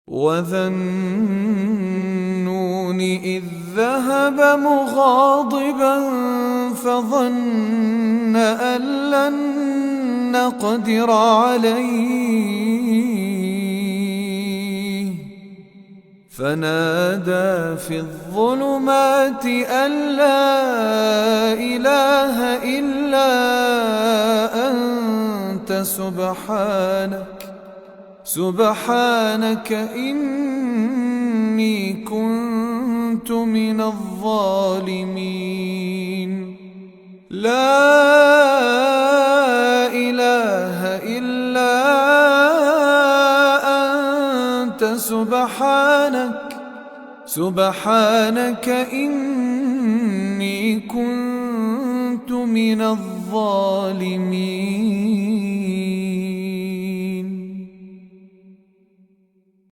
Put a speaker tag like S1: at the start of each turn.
S1: وذا النون إذ ذهب مغاضبا فظن أن لن نقدر عليه فنادى في الظلمات أن لا إله إلا أنت سبحانك إني كنت من الظالمين. لا إله إلا أنت سبحانك إني كنت من الظالمين.